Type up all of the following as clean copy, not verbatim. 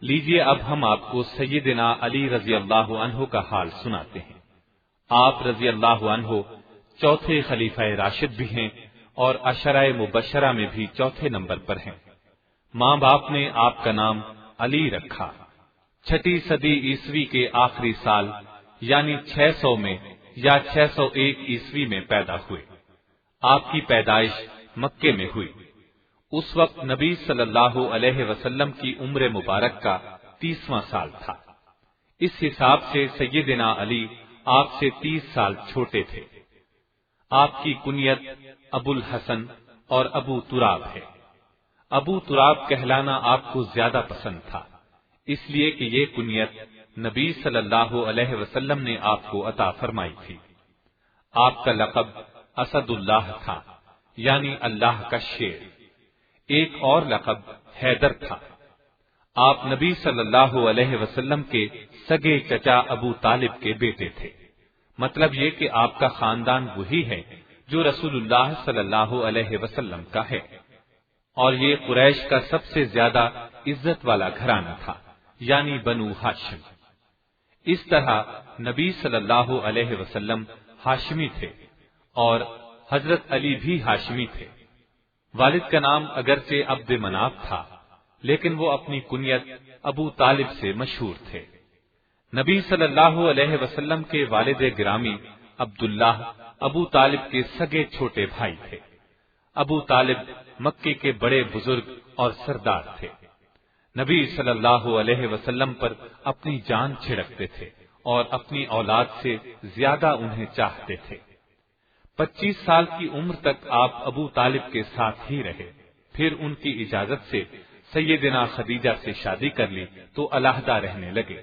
لیجیے اب ہم آپ کو سیدنا علی رضی اللہ عنہ کا حال سناتے ہیں۔ آپ رضی اللہ عنہ چوتھے خلیفہ راشد بھی ہیں اور عشرہ مبشرہ میں بھی چوتھے نمبر پر ہیں۔ ماں باپ نے آپ کا نام علی رکھا۔ چھٹی صدی عیسوی کے آخری سال یعنی 600 میں یا 601 عیسوی میں پیدا ہوئے۔ آپ کی پیدائش مکے میں ہوئی۔ اس وقت نبی صلی اللہ علیہ وسلم کی عمر مبارک کا 30واں سال تھا۔ اس حساب سے سیدنا علی آپ سے 30 سال چھوٹے تھے۔ آپ کی کنیت ابو الحسن اور ابو تراب ہے۔ ابو تراب کہلانا آپ کو زیادہ پسند تھا، اس لیے کہ یہ کنیت نبی صلی اللہ علیہ وسلم نے آپ کو عطا فرمائی تھی۔ آپ کا لقب اسد اللہ تھا، یعنی اللہ کا شیر۔ ایک اور لقب حیدر تھا۔ آپ نبی صلی اللہ علیہ وسلم کے سگے چچا ابو طالب کے بیٹے تھے۔ مطلب یہ کہ آپ کا خاندان وہی ہے جو رسول اللہ صلی اللہ علیہ وسلم کا ہے، اور یہ قریش کا سب سے زیادہ عزت والا گھرانہ تھا، یعنی بنو ہاشم۔ اس طرح نبی صلی اللہ علیہ وسلم ہاشمی تھے اور حضرت علی بھی ہاشمی تھے۔ والد کا نام اگرچہ عبد مناف تھا، لیکن وہ اپنی کنیت ابو طالب سے مشہور تھے۔ نبی صلی اللہ علیہ وسلم کے والد گرامی عبداللہ ابو طالب کے سگے چھوٹے بھائی تھے۔ ابو طالب مکے کے بڑے بزرگ اور سردار تھے۔ نبی صلی اللہ علیہ وسلم پر اپنی جان چھڑکتے تھے اور اپنی اولاد سے زیادہ انہیں چاہتے تھے۔ 25 سال کی عمر تک آپ ابو طالب کے ساتھ ہی رہے، پھر ان کی اجازت سے سیدنا خدیجہ سے شادی کر لی تو علیحدہ رہنے لگے۔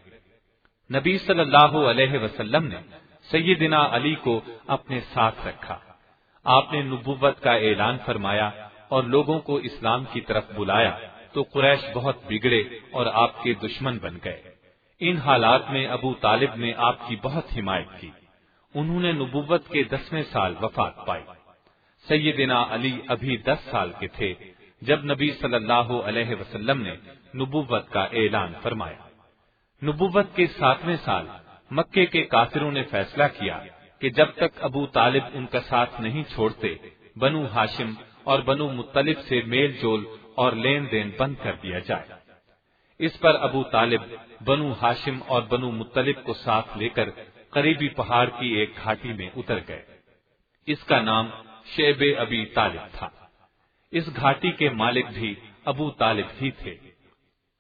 نبی صلی اللہ علیہ وسلم نے سیدنا علی کو اپنے ساتھ رکھا۔ آپ نے نبوت کا اعلان فرمایا اور لوگوں کو اسلام کی طرف بلایا تو قریش بہت بگڑے اور آپ کے دشمن بن گئے۔ ان حالات میں ابو طالب نے آپ کی بہت حمایت کی۔ انہوں نے نبوت کے 10ویں سال وفات پائی۔ سیدنا علی ابھی 10 سال کے تھے جب نبی صلی اللہ علیہ وسلم نے نبوت کا اعلان فرمایا۔ نبوت کے 7ویں سال مکے کے کافروں نے فیصلہ کیا کہ جب تک ابو طالب ان کا ساتھ نہیں چھوڑتے، بنو ہاشم اور بنو مطلب سے میل جول اور لین دین بند کر دیا جائے۔ اس پر ابو طالب بنو ہاشم اور بنو مطلب کو ساتھ لے کر قریبی پہاڑ کی ایک گھاٹی میں اتر گئے۔ اس کا نام شیب ابی طالب تھا۔ اس گھاٹی کے مالک بھی ابو طالب ہی تھے۔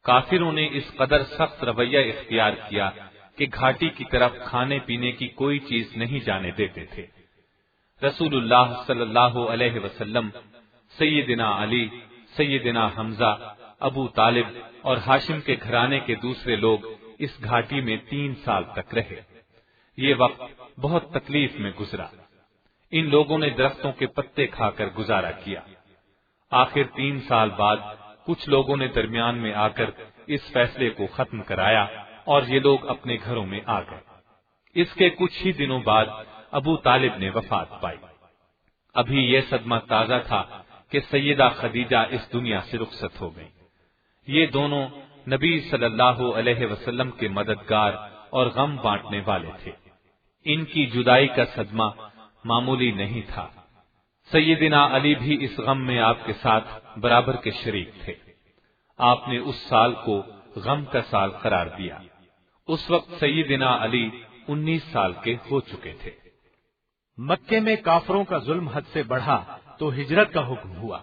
کافروں نے اس قدر سخت رویہ اختیار کیا کہ گھاٹی کی طرف کھانے پینے کی کوئی چیز نہیں جانے دیتے تھے۔ رسول اللہ صلی اللہ علیہ وسلم، سیدنا علی، سیدنا حمزہ، ابو طالب اور ہاشم کے گھرانے کے دوسرے لوگ اس گھاٹی میں 3 سال تک رہے۔ یہ وقت بہت تکلیف میں گزرا۔ ان لوگوں نے درختوں کے پتے کھا کر گزارا کیا۔ آخر 3 سال بعد کچھ لوگوں نے درمیان میں آ کر اس فیصلے کو ختم کرایا اور یہ لوگ اپنے گھروں میں آ گئے۔ اس کے کچھ ہی دنوں بعد ابو طالب نے وفات پائی۔ ابھی یہ صدمہ تازہ تھا کہ سیدہ خدیجہ اس دنیا سے رخصت ہو گئی۔ یہ دونوں نبی صلی اللہ علیہ وسلم کے مددگار اور غم بانٹنے والے تھے۔ ان کی جدائی کا صدمہ معمولی نہیں تھا۔ سیدنا علی بھی اس غم میں آپ کے ساتھ برابر کے شریک تھے۔ آپ نے اس سال کو غم کا سال قرار دیا۔ اس وقت سیدنا علی 19 سال کے ہو چکے تھے۔ مکے میں کافروں کا ظلم حد سے بڑھا تو ہجرت کا حکم ہوا۔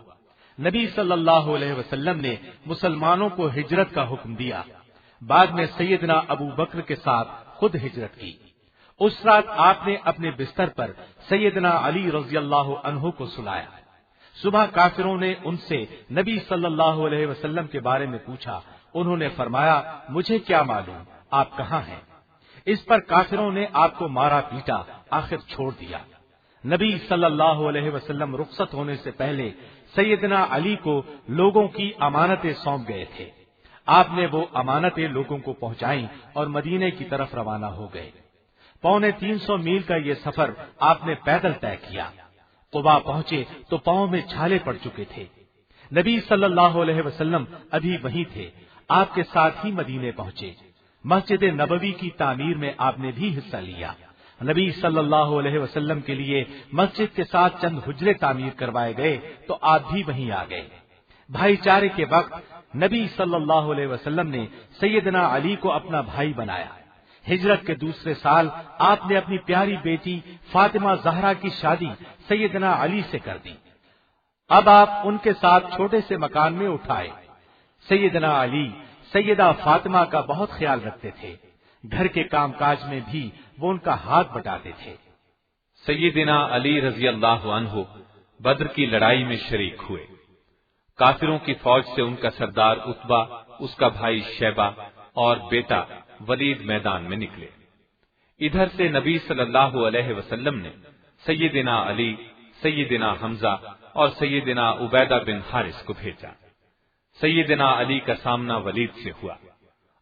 نبی صلی اللہ علیہ وسلم نے مسلمانوں کو ہجرت کا حکم دیا۔ بعد میں سیدنا ابو بکر کے ساتھ خود ہجرت کی۔ اس رات آپ نے اپنے بستر پر سیدنا علی رضی اللہ عنہ کو سلایا۔ صبح کافروں نے ان سے نبی صلی اللہ علیہ وسلم کے بارے میں پوچھا۔ انہوں نے فرمایا، مجھے کیا معلوم آپ کہاں ہیں؟ اس پر کافروں نے آپ کو مارا پیٹا، آخر چھوڑ دیا۔ نبی صلی اللہ علیہ وسلم رخصت ہونے سے پہلے سیدنا علی کو لوگوں کی امانتیں سونپ گئے تھے۔ آپ نے وہ امانتیں لوگوں کو پہنچائیں اور مدینے کی طرف روانہ ہو گئے۔ 350 میل کا یہ سفر آپ نے پیدل طے کیا۔ قباء پہنچے تو پاؤں میں چھالے پڑ چکے تھے۔ نبی صلی اللہ علیہ وسلم ابھی وہیں تھے۔ آپ کے ساتھ ہی مدینے پہنچے۔ مسجد نبوی کی تعمیر میں آپ نے بھی حصہ لیا۔ نبی صلی اللہ علیہ وسلم کے لیے مسجد کے ساتھ چند حجرے تعمیر کروائے گئے تو آپ بھی وہیں آ گئے۔ بھائی چارے کے وقت نبی صلی اللہ علیہ وسلم نے سیدنا علی کو اپنا بھائی بنایا۔ ہجرت کے دوسرے سال آپ نے اپنی پیاری بیٹی فاطمہ زہرا کی شادی سیدنا علی سے کر دی۔ اب آپ ان کے ساتھ چھوٹے سے مکان میں اٹھائے۔ سیدنا علی سیدہ فاطمہ کا بہت خیال رکھتے تھے، گھر کے کام کاج میں بھی وہ ان کا ہاتھ بٹاتے تھے۔ سیدنا علی رضی اللہ عنہ بدر کی لڑائی میں شریک ہوئے۔ کافروں کی فوج سے ان کا سردار عتبہ، اس کا بھائی شیبہ اور بیٹا ولید میدان میں نکلے۔ ادھر سے نبی صلی اللہ علیہ وسلم نے سیدنا علی، سیدنا حمزہ اور سیدنا عبیدہ بن حارث کو بھیجا۔ سیدنا علی کا سامنا ولید سے ہوا،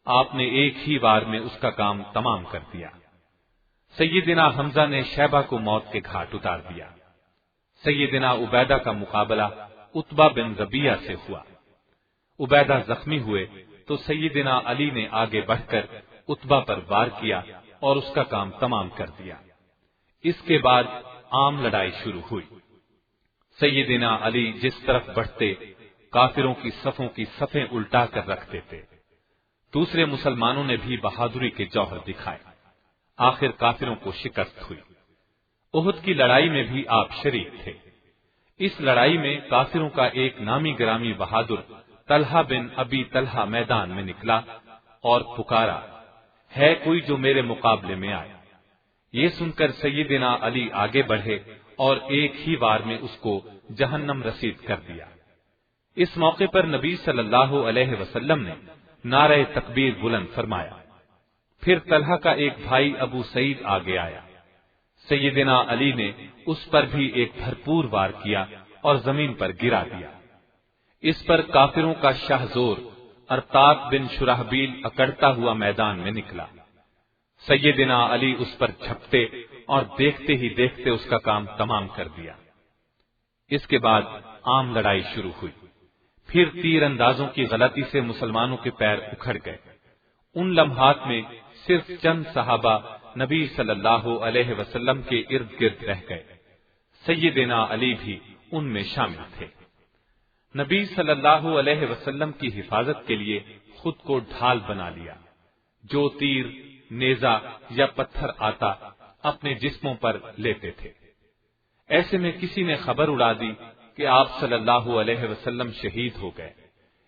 آپ نے ایک ہی بار میں اس کا کام تمام کر دیا۔ سیدنا حمزہ نے شیبہ کو موت کے گھاٹ اتار دیا۔ سیدنا عبیدہ کا مقابلہ عتبہ بن ربیعہ سے ہوا۔ عبیدہ زخمی ہوئے تو سیدنا علی نے آگے بڑھ کر عتبہ پر وار کیا اور اس کا کام تمام کر دیا۔ اس کے بعد عام لڑائی شروع ہوئی۔ سیدنا علی جس طرف بڑھتے کافروں کی صفوں کی صفیں الٹا کر رکھ دیتے۔ دوسرے مسلمانوں نے بھی بہادری کے جوہر دکھائے۔ آخر کافروں کو شکست ہوئی۔ احد کی لڑائی میں بھی آپ شریک تھے۔ اس لڑائی میں کافروں کا ایک نامی گرامی بہادر طلحہ بن ابی طلحہ میدان میں نکلا اور پکارا، ہے کوئی جو میرے مقابلے میں آئے؟ یہ سن کر سیدنا علی آگے بڑھے اور ایک ہی بار میں اس کو جہنم رسید کر دیا۔ اس موقع پر نبی صلی اللہ علیہ وسلم نے نعرہ تکبیر بلند فرمایا۔ پھر طلحہ کا ایک بھائی ابو سعید آگے آیا۔ سیدنا علی نے اس پر بھی ایک بھرپور وار کیا اور زمین پر گرا دیا۔ اس پر کافروں کا شاہ زور ارطاق بن شرحبیل اکڑتا ہوا میدان میں نکلا۔ سیدنا علی اس پر جھپٹے اور دیکھتے ہی دیکھتے اس کا کام تمام کر دیا۔ اس کے بعد عام لڑائی شروع ہوئی۔ پھر تیر اندازوں کی غلطی سے مسلمانوں کے پیر اکھڑ گئے۔ ان لمحات میں صرف چند صحابہ نبی صلی اللہ علیہ وسلم کے ارد گرد رہ گئے۔ سیدنا علی بھی ان میں شامل تھے۔ نبی صلی اللہ علیہ وسلم کی حفاظت کے لیے خود کو ڈھال بنا لیا۔ جو تیر، نیزہ یا پتھر آتا اپنے جسموں پر لیتے تھے۔ ایسے میں کسی نے خبر اڑا دی کہ آپ صلی اللہ علیہ وسلم شہید ہو گئے۔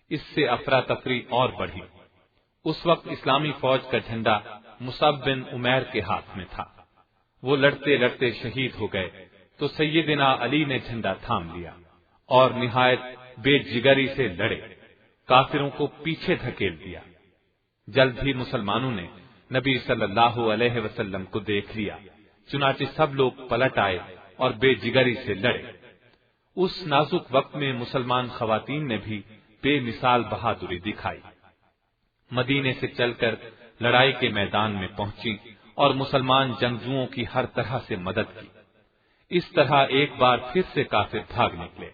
اس سے افراتفری اور بڑھی۔ اس وقت اسلامی فوج کا جھنڈا مصعب بن عمیر کے ہاتھ میں تھا۔ وہ لڑتے لڑتے شہید ہو گئے تو سیدنا علی نے جھنڈا تھام لیا اور نہایت بے جگری سے لڑے، کافروں کو پیچھے دھکیل دیا۔ جلد ہی مسلمانوں نے نبی صلی اللہ علیہ وسلم کو دیکھ لیا، چنانچہ سب لوگ پلٹ آئے اور بے جگری سے لڑے۔ اس نازک وقت میں مسلمان خواتین نے بھی بے مثال بہادری دکھائی۔ مدینے سے چل کر لڑائی کے میدان میں پہنچی اور مسلمان جنگجوؤں کی ہر طرح سے مدد کی۔ اس طرح ایک بار پھر سے کافر بھاگ نکلے۔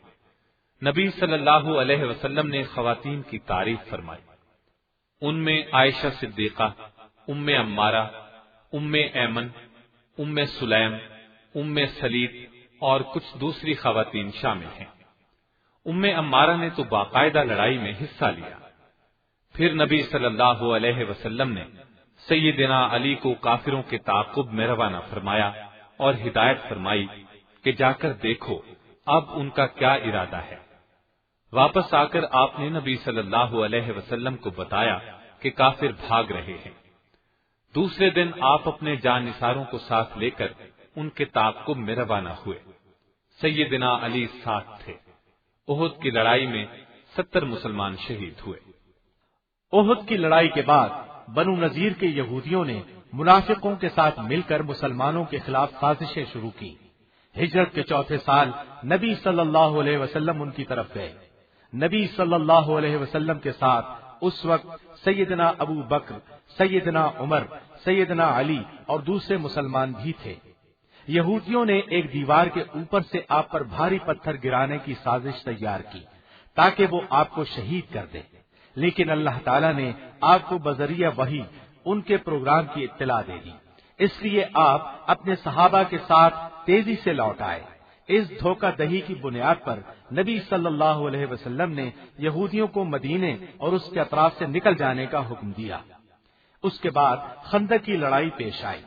نبی صلی اللہ علیہ وسلم نے خواتین کی تعریف فرمائی۔ ان میں عائشہ صدیقہ، ام عمارہ، ام ایمن، ام سلیم، ام سلید اور کچھ دوسری خواتین شامل ہیں۔ ام عمارہ نے تو باقاعدہ لڑائی میں حصہ لیا۔ پھر نبی صلی اللہ علیہ وسلم نے سیدنا علی کو کافروں کے تعاقب میں روانہ فرمایا اور ہدایت فرمائی کہ جا کر دیکھو اب ان کا کیا ارادہ ہے۔ واپس آ کر آپ نے نبی صلی اللہ علیہ وسلم کو بتایا کہ کافر بھاگ رہے ہیں۔ دوسرے دن آپ اپنے جان نثاروں کو ساتھ لے کر ان کے تعاقب میں روانہ ہوئے۔ سیدنا علی ساتھ تھے۔ احد کی لڑائی میں 70 مسلمان شہید ہوئے۔ احد کی لڑائی کے بعد بنو نذیر کے یہودیوں نے منافقوں کے ساتھ مل کر مسلمانوں کے خلاف سازشیں شروع کی۔ ہجرت کے چوتھے سال نبی صلی اللہ علیہ وسلم ان کی طرف گئے۔ نبی صلی اللہ علیہ وسلم کے ساتھ اس وقت سیدنا ابو بکر، سیدنا عمر، سیدنا علی اور دوسرے مسلمان بھی تھے۔ یہودیوں نے ایک دیوار کے اوپر سے آپ پر بھاری پتھر گرانے کی سازش تیار کی تاکہ وہ آپ کو شہید کر دیں، لیکن اللہ تعالیٰ نے آپ کو بذریعہ وحی ان کے پروگرام کی اطلاع دے دی، اس لیے آپ اپنے صحابہ کے ساتھ تیزی سے لوٹ آئے۔ اس دھوکہ دہی کی بنیاد پر نبی صلی اللہ علیہ وسلم نے یہودیوں کو مدینے اور اس کے اطراف سے نکل جانے کا حکم دیا۔ اس کے بعد خندق کی لڑائی پیش آئی۔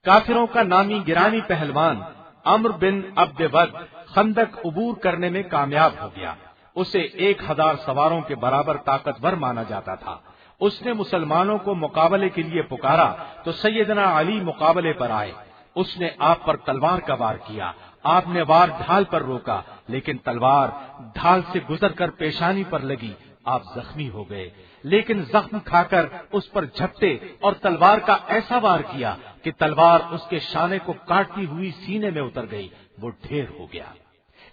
کافروں کا نامی گرامی پہلوان عمرو بن عبد ود خندق عبور کرنے میں کامیاب ہو گیا۔ اسے 1000 سواروں کے برابر طاقتور مانا جاتا تھا۔ اس نے مسلمانوں کو مقابلے کے لیے پکارا تو سیدنا علی مقابلے پر آئے۔ اس نے آپ پر تلوار کا وار کیا۔ آپ نے وار ڈھال پر روکا، لیکن تلوار ڈھال سے گزر کر پیشانی پر لگی۔ آپ زخمی ہو گئے، لیکن زخم کھا کر اس پر جھپٹے اور تلوار کا ایسا وار کیا کہ تلوار اس کے شانے کو کاٹتی ہوئی سینے میں اتر گئی، وہ ڈھیر ہو گیا۔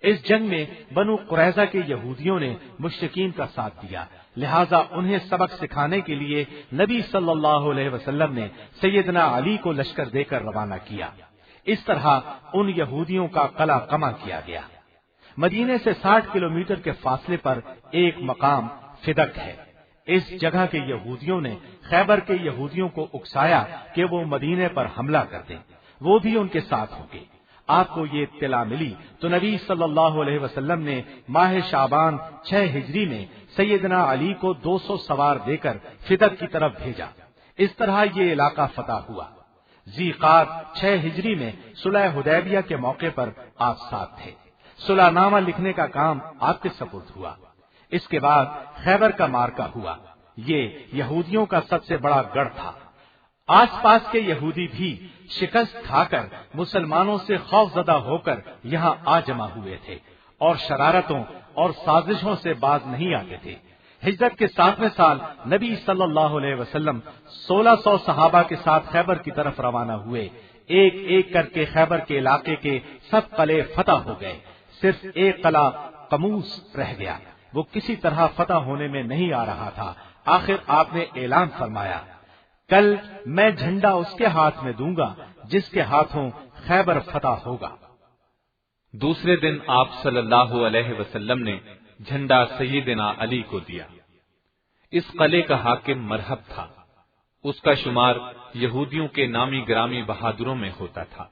اس جنگ میں بنو قریظہ کے یہودیوں نے مشرکین کا ساتھ دیا، لہذا انہیں سبق سکھانے کے لیے نبی صلی اللہ علیہ وسلم نے سیدنا علی کو لشکر دے کر روانہ کیا۔ اس طرح ان یہودیوں کا قلع قمع کیا گیا۔ مدینے سے 60 کلومیٹر کے فاصلے پر ایک مقام فدق ہے۔ اس جگہ کے یہودیوں نے خیبر کے یہودیوں کو اکسایا کہ وہ مدینے پر حملہ کر دیں، وہ بھی ان کے ساتھ ہو گئے۔ آپ کو یہ اطلاع ملی تو نبی صلی اللہ علیہ وسلم نے ماہ شعبان 6 ہجری میں سیدنا علی کو 200 سوار دے کر فدق کی طرف بھیجا۔ اس طرح یہ علاقہ فتح ہوا۔ ذی قعدہ 6 ہجری میں صلح حدیبیہ کے موقع پر آپ ساتھ تھے۔ صلح نامہ لکھنے کا کام آپ کے سپرد ہوا۔ اس کے بعد خیبر کا مارکا ہوا۔ یہ یہودیوں کا سب سے بڑا گڑھ تھا۔ آس پاس کے یہودی بھی شکست کھا کر مسلمانوں سے خوف زدہ ہو کر یہاں آ جمع ہوئے تھے اور شرارتوں اور سازشوں سے باز نہیں آتے تھے۔ ہجرت کے 7ویں سال نبی صلی اللہ علیہ وسلم 1600 صحابہ کے ساتھ خیبر کی طرف روانہ ہوئے۔ ایک ایک کر کے خیبر کے علاقے کے سب قلعے فتح ہو گئے، صرف ایک قلعہ قموس رہ گیا، وہ کسی طرح فتح ہونے میں نہیں آ رہا تھا۔ آخر آپ نے اعلان فرمایا، کل میں جھنڈا اس کے ہاتھ میں دوں گا جس کے ہاتھوں خیبر فتح ہوگا۔ دوسرے دن آپ صلی اللہ علیہ وسلم نے جھنڈا سیدنا علی کو دیا۔ اس قلعے کا حاکم مرحب تھا۔ اس کا شمار یہودیوں کے نامی گرامی بہادروں میں ہوتا تھا۔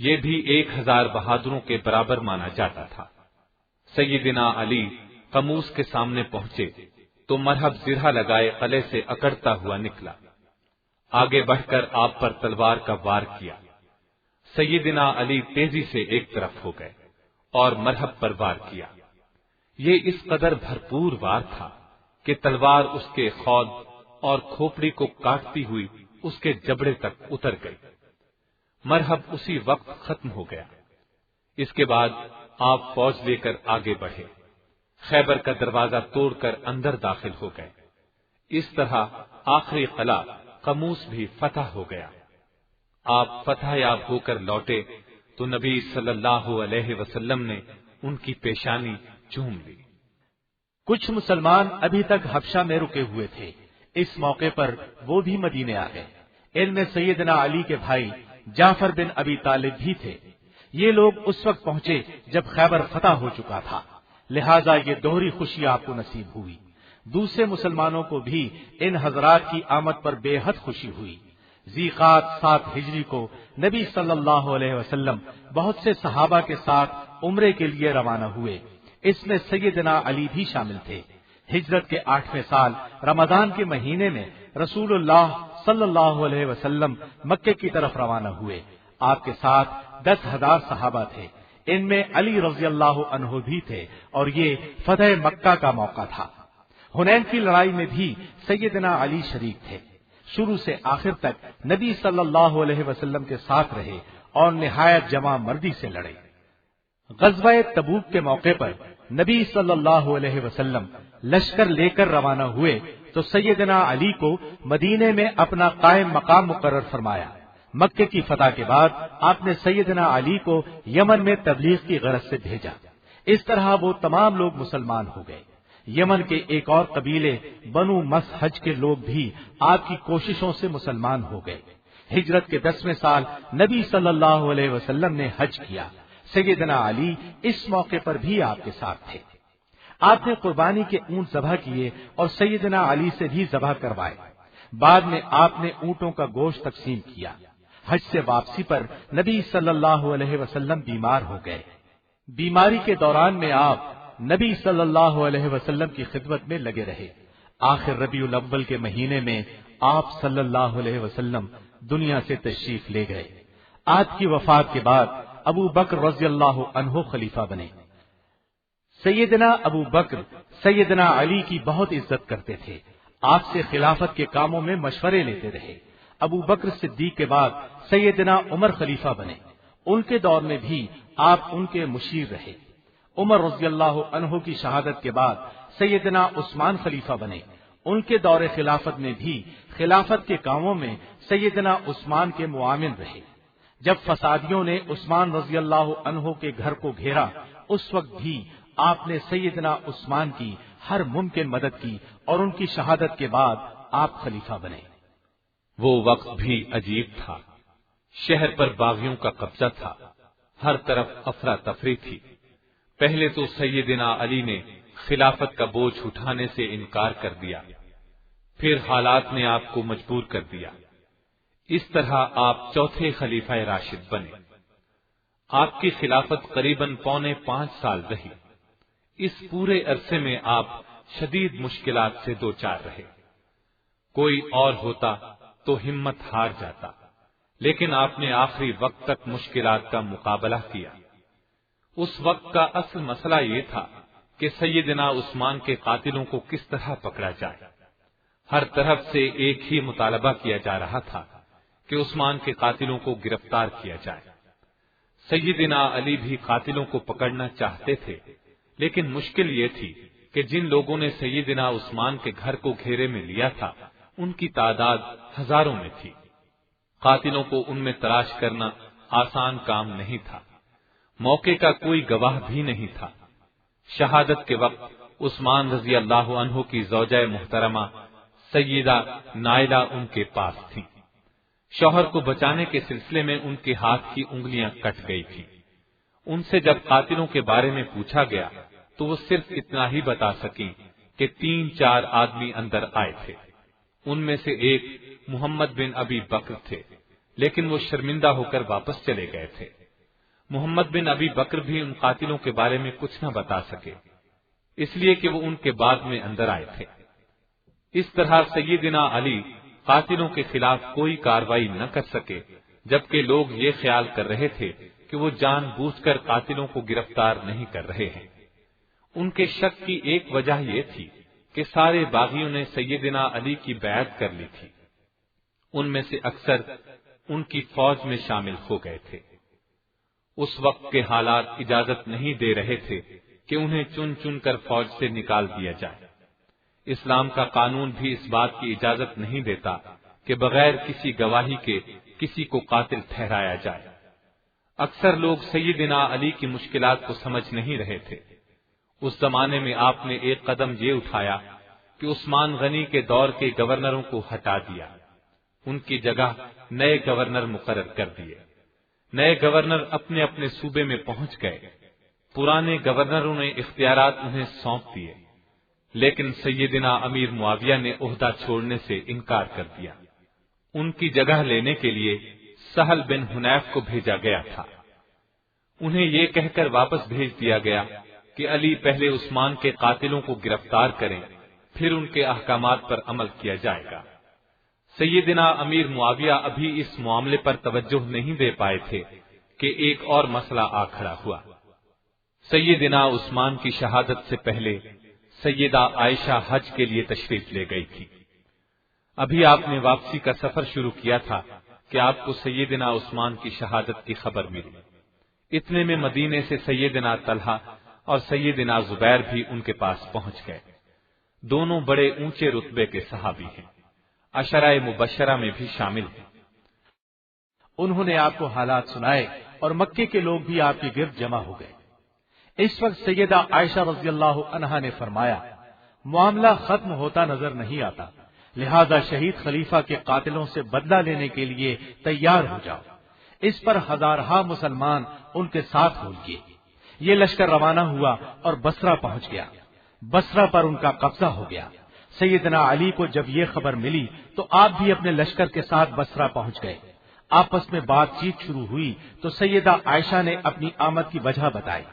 یہ بھی 1000 بہادروں کے برابر مانا جاتا تھا۔ سیدنا علی قموس کے سامنے پہنچے تو مرحب زرہ لگائے قلعے سے اکڑتا ہوا نکلا۔ آگے بڑھ کر آپ پر تلوار کا وار کیا۔ سیدنا علی تیزی سے ایک طرف ہو گئے اور مرحب پر وار کیا۔ یہ اس قدر بھرپور وار تھا کہ تلوار اس کے خود اور کھوپڑی کو کاٹتی ہوئی اس کے جبڑے تک اتر گئی۔ مرحب اسی وقت ختم ہو گیا۔ اس کے بعد آپ فوج لے کر آگے بڑھے، خیبر کا دروازہ توڑ کر اندر داخل ہو گئے۔ اس طرح آخری قلعہ قموس بھی فتح ہو گیا۔ آپ فتح یاب ہو کر لوٹے تو نبی صلی اللہ علیہ وسلم نے ان کی پیشانی چوم لی۔ کچھ مسلمان ابھی تک حبشہ میں رکے ہوئے تھے، اس موقع پر وہ بھی مدینے آ گئے۔ ان میں سیدنا علی کے بھائی جعفر بن ابی طالب بھی تھے۔ یہ لوگ اس وقت پہنچے جب خیبر فتح ہو چکا تھا، لہذا یہ دوہری خوشی آپ کو نصیب ہوئی۔ دوسرے مسلمانوں کو بھی ان حضرات کی آمد پر بے حد خوشی ہوئی۔ ذی قعدہ 7 ہجری کو نبی صلی اللہ علیہ وسلم بہت سے صحابہ کے ساتھ عمرے کے لیے روانہ ہوئے، اس میں سیدنا علی بھی شامل تھے۔ ہجرت کے 8ویں سال رمضان کے مہینے میں رسول اللہ صلی اللہ علیہ وسلم مکے کی طرف روانہ ہوئے۔ آپ کے ساتھ 10,000 صحابہ تھے، ان میں علی رضی اللہ عنہ بھی تھے، اور یہ فتح مکہ کا موقع تھا۔ حنین کی لڑائی میں بھی سیدنا علی شریک تھے۔ شروع سے آخر تک نبی صلی اللہ علیہ وسلم کے ساتھ رہے اور نہایت جمع مردی سے لڑے۔ غزوہ تبوک کے موقع پر نبی صلی اللہ علیہ وسلم لشکر لے کر روانہ ہوئے تو سیدنا علی کو مدینے میں اپنا قائم مقام مقرر فرمایا۔ مکے کی فتح کے بعد آپ نے سیدنا علی کو یمن میں تبلیغ کی غرض سے بھیجا۔ اس طرح وہ تمام لوگ مسلمان ہو گئے۔ یمن کے ایک اور قبیلے بنو مسحج کے لوگ بھی آپ کی کوششوں سے مسلمان ہو گئے۔ ہجرت کے 10ویں سال نبی صلی اللہ علیہ وسلم نے حج کیا۔ سیدنا علی اس موقع پر بھی آپ کے ساتھ تھے۔ آپ نے قربانی کے اونٹ ذبح کیے اور سیدنا علی سے بھی ذبح کروائے۔ بعد میں آپ نے اونٹوں کا گوشت تقسیم کیا۔ حج سے واپسی پر نبی صلی اللہ علیہ وسلم بیمار ہو گئے۔ بیماری کے دوران میں آپ نبی صلی اللہ علیہ وسلم کی خدمت میں لگے رہے۔ آخر ربیع الاول کے مہینے میں آپ صلی اللہ علیہ وسلم دنیا سے تشریف لے گئے۔ آپ کی وفات کے بعد ابو بکر رضی اللہ عنہ خلیفہ بنے۔ سیدنا ابو بکر سیدنا علی کی بہت عزت کرتے تھے، آپ سے خلافت کے کاموں میں مشورے لیتے رہے۔ ابو بکر صدیق کے بعد سیدنا عمر خلیفہ بنے، ان کے دور میں بھی آپ ان کے مشیر رہے۔ عمر رضی اللہ عنہ کی شہادت کے بعد سیدنا عثمان خلیفہ بنے، ان کے دور خلافت میں بھی خلافت کے کاموں میں سیدنا عثمان کے معاون رہے۔ جب فسادیوں نے عثمان رضی اللہ عنہ کے گھر کو گھیرا، اس وقت بھی آپ نے سیدنا عثمان کی ہر ممکن مدد کی اور ان کی شہادت کے بعد آپ خلیفہ بنے۔ وہ وقت بھی عجیب تھا، شہر پر باغیوں کا قبضہ تھا، ہر طرف افراتفری تھی۔ پہلے تو سیدنا علی نے خلافت کا بوجھ اٹھانے سے انکار کر دیا، پھر حالات نے آپ کو مجبور کر دیا۔ اس طرح آپ چوتھے خلیفہ راشد بنے۔ آپ کی خلافت قریباً 4.25 سال رہی۔ اس پورے عرصے میں آپ شدید مشکلات سے دوچار رہے۔ کوئی اور ہوتا تو ہمت ہار جاتا، لیکن آپ نے آخری وقت تک مشکلات کا مقابلہ کیا۔ اس وقت کا اصل مسئلہ یہ تھا کہ سیدنا عثمان کے قاتلوں کو کس طرح پکڑا جائے۔ ہر طرف سے ایک ہی مطالبہ کیا جا رہا تھا کہ عثمان کے قاتلوں کو گرفتار کیا جائے۔ سیدنا علی بھی قاتلوں کو پکڑنا چاہتے تھے، لیکن مشکل یہ تھی کہ جن لوگوں نے سیدنا عثمان کے گھر کو گھیرے میں لیا تھا ان کی تعداد ہزاروں میں تھی۔ قاتلوں کو ان میں تلاش کرنا آسان کام نہیں تھا۔ موقع کا کوئی گواہ بھی نہیں تھا۔ شہادت کے وقت عثمان رضی اللہ عنہ کی زوجہ محترمہ سیدہ نائلہ ان کے پاس تھیں۔ شوہر کو بچانے کے سلسلے میں ان کے ہاتھ کی انگلیاں کٹ گئی تھیں۔ ان سے جب قاتلوں کے بارے میں پوچھا گیا تو وہ صرف اتنا ہی بتا سکیں کہ 3-4 آدمی اندر آئے تھے۔ ان میں سے ایک محمد بن ابی بکر تھے، لیکن وہ شرمندہ ہو کر واپس چلے گئے تھے۔ محمد بن ابی بکر بھی ان قاتلوں کے بارے میں کچھ نہ بتا سکے، اس لیے کہ وہ ان کے بعد میں اندر آئے تھے۔ اس طرح سیدنا علی قاتلوں کے خلاف کوئی کارروائی نہ کر سکے، جبکہ لوگ یہ خیال کر رہے تھے کہ وہ جان بوجھ کر قاتلوں کو گرفتار نہیں کر رہے ہیں۔ ان کے شک کی ایک وجہ یہ تھی کہ سارے باغیوں نے سیدنا علی کی بیعت کر لی تھی۔ ان میں سے اکثر ان کی فوج میں شامل ہو گئے تھے۔ اس وقت کے حالات اجازت نہیں دے رہے تھے کہ انہیں چن چن کر فوج سے نکال دیا جائے۔ اسلام کا قانون بھی اس بات کی اجازت نہیں دیتا کہ بغیر کسی گواہی کے کسی کو قاتل ٹھہرایا جائے۔ اکثر لوگ سیدنا علی کی مشکلات کو سمجھ نہیں رہے تھے۔ اس زمانے میں آپ نے ایک قدم یہ اٹھایا کہ عثمان غنی کے دور کے گورنروں کو ہٹا دیا، ان کی جگہ نئے گورنر مقرر کر دیے۔ نئے گورنر اپنے اپنے صوبے میں پہنچ گئے۔ پرانے گورنروں نے اختیارات انہیں سونپ دیے، لیکن سیدنا امیر معاویہ نے عہدہ چھوڑنے سے انکار کر دیا۔ ان کی جگہ لینے کے لیے سہل بن حنیف کو بھیجا گیا تھا۔ انہیں یہ کہہ کر واپس بھیج دیا گیا کہ علی پہلے عثمان کے قاتلوں کو گرفتار کریں، پھر ان کے احکامات پر عمل کیا جائے گا۔ سیدنا امیر معاویہ ابھی اس معاملے پر توجہ نہیں دے پائے تھے کہ ایک اور مسئلہ آ کھڑا ہوا۔ سیدنا عثمان کی شہادت سے پہلے سیدہ عائشہ حج کے لیے تشریف لے گئی تھی۔ ابھی آپ نے واپسی کا سفر شروع کیا تھا کہ آپ کو سیدنا عثمان کی شہادت کی خبر ملی۔ اتنے میں مدینے سے سیدنا طلحہ اور سیدنا زبیر بھی ان کے پاس پہنچ گئے۔ دونوں بڑے اونچے رتبے کے صحابی ہیں، عشرہ مبشرہ میں بھی شامل ہیں۔ انہوں نے آپ کو حالات سنائے اور مکے کے لوگ بھی آپ کے گرد جمع ہو گئے۔ اس وقت سیدہ عائشہ رضی اللہ عنہا نے فرمایا، معاملہ ختم ہوتا نظر نہیں آتا، لہذا شہید خلیفہ کے قاتلوں سے بدلہ لینے کے لیے تیار ہو جاؤ۔ اس پر ہزارہا مسلمان ان کے ساتھ ہو لیے۔ یہ لشکر روانہ ہوا اور بصرہ پہنچ گیا۔ بصرہ پر ان کا قبضہ ہو گیا۔ سیدنا علی کو جب یہ خبر ملی تو آپ بھی اپنے لشکر کے ساتھ بصرہ پہنچ گئے۔ آپس میں بات چیت شروع ہوئی تو سیدہ عائشہ نے اپنی آمد کی وجہ بتائی۔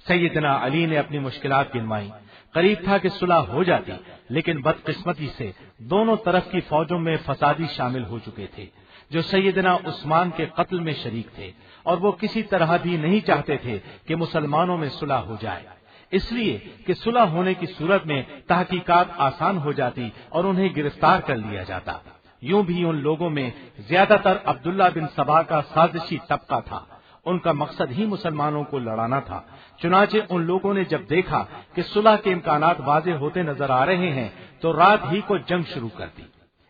سیدنا علی نے اپنی مشکلات گنوائیں۔ قریب تھا کہ صلح ہو جاتی، لیکن بدقسمتی سے دونوں طرف کی فوجوں میں فسادی شامل ہو چکے تھے جو سیدنا عثمان کے قتل میں شریک تھے، اور وہ کسی طرح بھی نہیں چاہتے تھے کہ مسلمانوں میں صلح ہو جائے، اس لیے کہ صلح ہونے کی صورت میں تحقیقات آسان ہو جاتی اور انہیں گرفتار کر لیا جاتا۔ یوں بھی ان لوگوں میں زیادہ تر عبداللہ بن سبا کا سازشی طبقہ تھا، ان کا مقصد ہی مسلمانوں کو لڑانا تھا۔ چنانچہ ان لوگوں نے جب دیکھا کہ صلح کے امکانات واضح ہوتے نظر آ رہے ہیں تو رات ہی کو جنگ شروع کر دی۔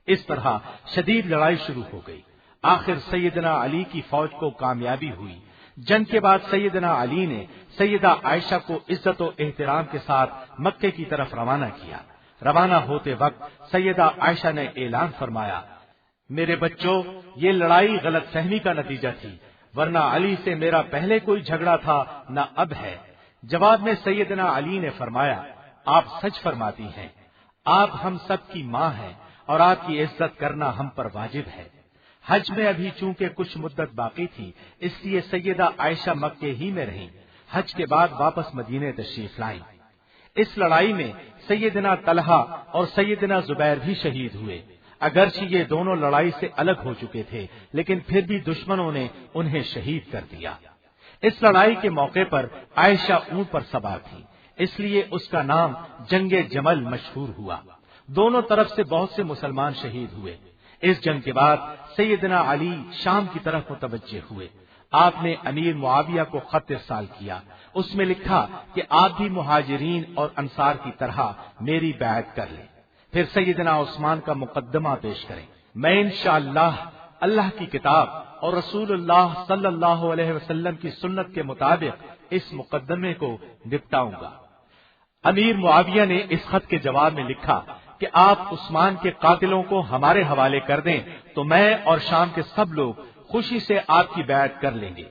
اس طرح شدید لڑائی شروع ہو گئی۔ آخر سیدنا علی کی فوج کو کامیابی ہوئی۔ جنگ کے بعد سیدنا علی نے سیدہ عائشہ کو عزت و احترام کے ساتھ مکے کی طرف روانہ کیا۔ روانہ ہوتے وقت سیدہ عائشہ نے اعلان فرمایا، میرے بچوں، یہ لڑائی غلط فہمی کا نتیجہ تھی، ورنہ علی سے میرا پہلے کوئی جھگڑا تھا نہ اب ہے۔ جواب میں سیدنا علی نے فرمایا، آپ سچ فرماتی ہیں، آپ ہم سب کی ماں ہیں اور آپ کی عزت کرنا ہم پر واجب ہے۔ حج میں ابھی چونکہ کچھ مدت باقی تھی، اس لیے سیدہ عائشہ مکے ہی میں رہیں، حج کے بعد واپس مدینے تشریف لائیں۔ اس لڑائی میں سیدنا طلحہ اور سیدنا زبیر بھی شہید ہوئے۔ اگرچہ یہ دونوں لڑائی سے الگ ہو چکے تھے، لیکن پھر بھی دشمنوں نے انہیں شہید کر دیا۔ اس لڑائی کے موقع پر عائشہ اونٹ پر سوار تھی، اس لیے اس کا نام جنگ جمل مشہور ہوا۔ دونوں طرف سے بہت سے مسلمان شہید ہوئے۔ اس جنگ کے بعد سیدنا علی شام کی طرف متوجہ ہوئے۔ آپ نے امیر معاویہ کو خط ارسال کیا، اس میں لکھا کہ آپ بھی مہاجرین اور انصار کی طرح میری بیعت کر لیں، پھر سیدنا عثمان کا مقدمہ پیش کریں۔ میں انشاءاللہ اللہ کی کتاب اور رسول اللہ صلی اللہ علیہ وسلم کی سنت کے مطابق اس مقدمے کو نپٹاؤں گا۔ امیر معاویہ نے اس خط کے جواب میں لکھا کہ آپ عثمان کے قاتلوں کو ہمارے حوالے کر دیں تو میں اور شام کے سب لوگ خوشی سے آپ کی بیعت کر لیں گے۔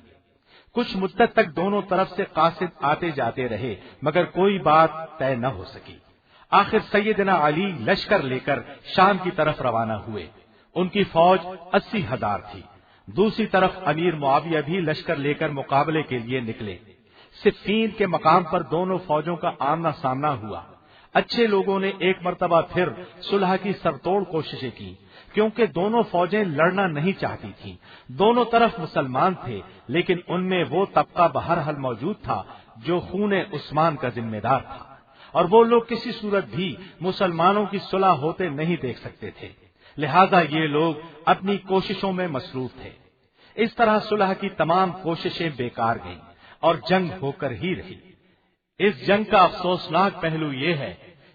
کچھ مدت تک دونوں طرف سے قاصد آتے جاتے رہے، مگر کوئی بات طے نہ ہو سکی۔ آخر سیدنا علی لشکر لے کر شام کی طرف روانہ ہوئے۔ ان کی فوج 80,000 تھی۔ دوسری طرف امیر معاویہ بھی لشکر لے کر مقابلے کے لیے نکلے۔ صفین کے مقام پر دونوں فوجوں کا آمنا سامنا ہوا۔ اچھے لوگوں نے ایک مرتبہ پھر صلح کی سرتوڑ کوششیں کی، کیونکہ دونوں فوجیں لڑنا نہیں چاہتی تھیں۔ دونوں طرف مسلمان تھے، لیکن ان میں وہ طبقہ بہرحال موجود تھا جو خون عثمان کا ذمہ دار تھا، اور وہ لوگ کسی صورت بھی مسلمانوں کی صلح ہوتے نہیں دیکھ سکتے تھے، لہذا یہ لوگ اپنی کوششوں میں مصروف تھے۔ اس طرح صلح کی تمام کوششیں بیکار گئیں اور جنگ ہو کر ہی رہی۔ اس جنگ کا افسوسناک پہلو یہ ہے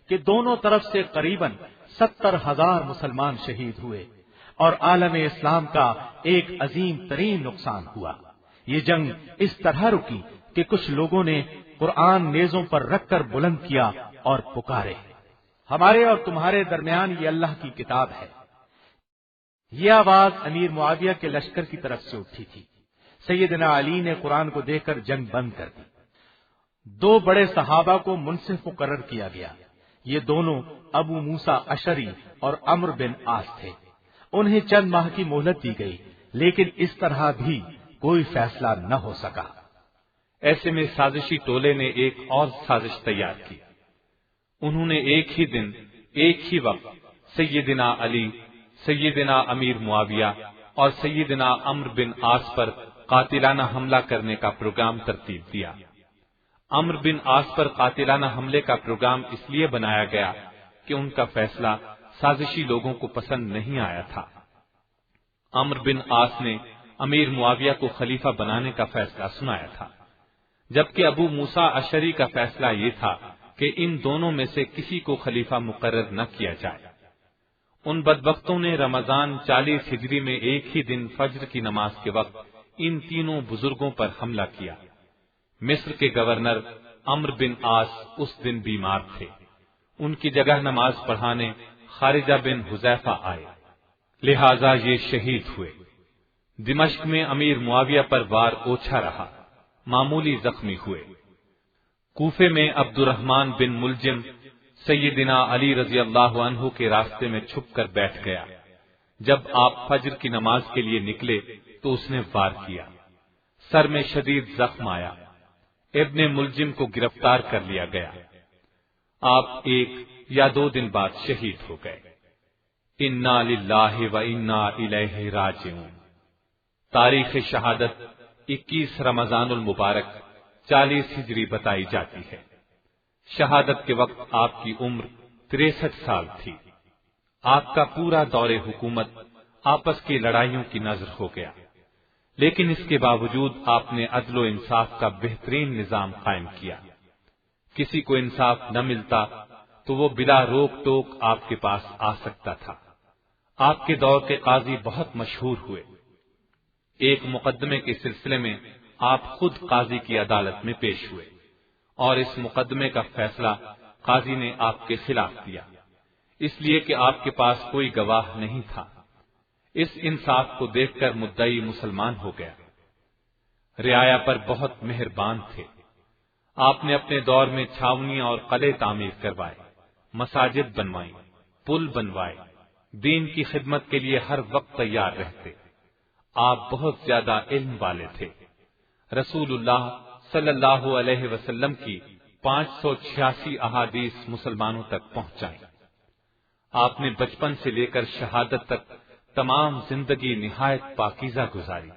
کہ دونوں طرف سے قریباً 70,000 مسلمان شہید ہوئے اور عالم اسلام کا ایک عظیم ترین نقصان ہوا۔ یہ جنگ اس طرح رکی کہ کچھ لوگوں نے قرآن نیزوں پر رکھ کر بلند کیا اور پکارے، ہمارے اور تمہارے درمیان یہ اللہ کی کتاب ہے۔ یہ آواز امیر معاویہ کے لشکر کی طرف سے اٹھی تھی۔ سیدنا علی نے قرآن کو دیکھ کر جنگ بند کر دی۔ دو بڑے صحابہ کو منصف مقرر کیا گیا۔ یہ دونوں ابو موسیٰ اشعری اور عمرو بن عاص تھے۔ انہیں چند ماہ کی مہلت دی گئی، لیکن اس طرح بھی کوئی فیصلہ نہ ہو سکا۔ ایسے میں سازشی ٹولے نے ایک اور سازش تیار کی۔ انہوں نے ایک ہی دن ایک ہی وقت سیدنا علی، سیدنا امیر معاویہ اور سیدنا عمرو بن عاص پر قاتلانہ حملہ کرنے کا پروگرام ترتیب دیا۔ عمرو بن عاص پر قاتلانہ حملے کا پروگرام اس لیے بنایا گیا کہ ان کا فیصلہ سازشی لوگوں کو پسند نہیں آیا تھا۔ عمرو بن عاص نے امیر معاویہ کو خلیفہ بنانے کا فیصلہ سنایا تھا، جبکہ ابو موسیٰ اشعری کا فیصلہ یہ تھا کہ ان دونوں میں سے کسی کو خلیفہ مقرر نہ کیا جائے۔ ان بدبختوں نے رمضان 40 ہجری میں ایک ہی دن فجر کی نماز کے وقت ان تینوں بزرگوں پر حملہ کیا۔ مصر کے گورنر عمرو بن عاص اس دن بیمار تھے۔ ان کی جگہ نماز پڑھانے خارجہ بن حذیفہ آئے، لہذا یہ شہید ہوئے۔ دمشق میں امیر معاویہ پر وار اوچھا رہا، معمولی زخمی ہوئے۔ کوفے میں عبد الرحمن بن ملجم سیدنا علی رضی اللہ عنہ کے راستے میں چھپ کر بیٹھ گیا۔ جب آپ فجر کی نماز کے لیے نکلے تو اس نے وار کیا، سر میں شدید زخم آیا، ابن ملجم کو گرفتار کر لیا گیا۔ آپ 1 یا 2 دن بعد شہید ہو گئے۔ انا للہ و انا الیہ راجعون۔ تاریخ شہادت 21 رمضان المبارک 40 ہجری بتائی جاتی ہے۔ شہادت کے وقت آپ کی عمر 63 سال تھی۔ آپ کا پورا دور حکومت آپس کی لڑائیوں کی نذر ہو گیا، لیکن اس کے باوجود آپ نے عدل و انصاف کا بہترین نظام قائم کیا۔ کسی کو انصاف نہ ملتا تو وہ بلا روک ٹوک آپ کے پاس آ سکتا تھا۔ آپ کے دور کے قاضی بہت مشہور ہوئے۔ ایک مقدمے کے سلسلے میں آپ خود قاضی کی عدالت میں پیش ہوئے اور اس مقدمے کا فیصلہ قاضی نے آپ کے خلاف دیا، اس لیے کہ آپ کے پاس کوئی گواہ نہیں تھا۔ اس انصاف کو دیکھ کر مدعی مسلمان ہو گیا۔ رعایا پر بہت مہربان تھے۔ آپ نے اپنے دور میں چھاونیاں اور قلعے تعمیر کروائے، مساجد بنوائیں، پل بنوائے، دین کی خدمت کے لیے ہر وقت تیار رہتے۔ آپ بہت زیادہ علم والے تھے۔ رسول اللہ صلی اللہ علیہ وسلم کی 586 احادیث مسلمانوں تک پہنچائیں۔ آپ نے بچپن سے لے کر شہادت تک تمام زندگی نہایت پاکیزہ گزاری۔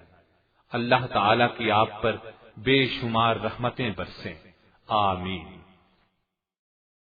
اللہ تعالیٰ کی آپ پر بے شمار رحمتیں برسیں، آمین۔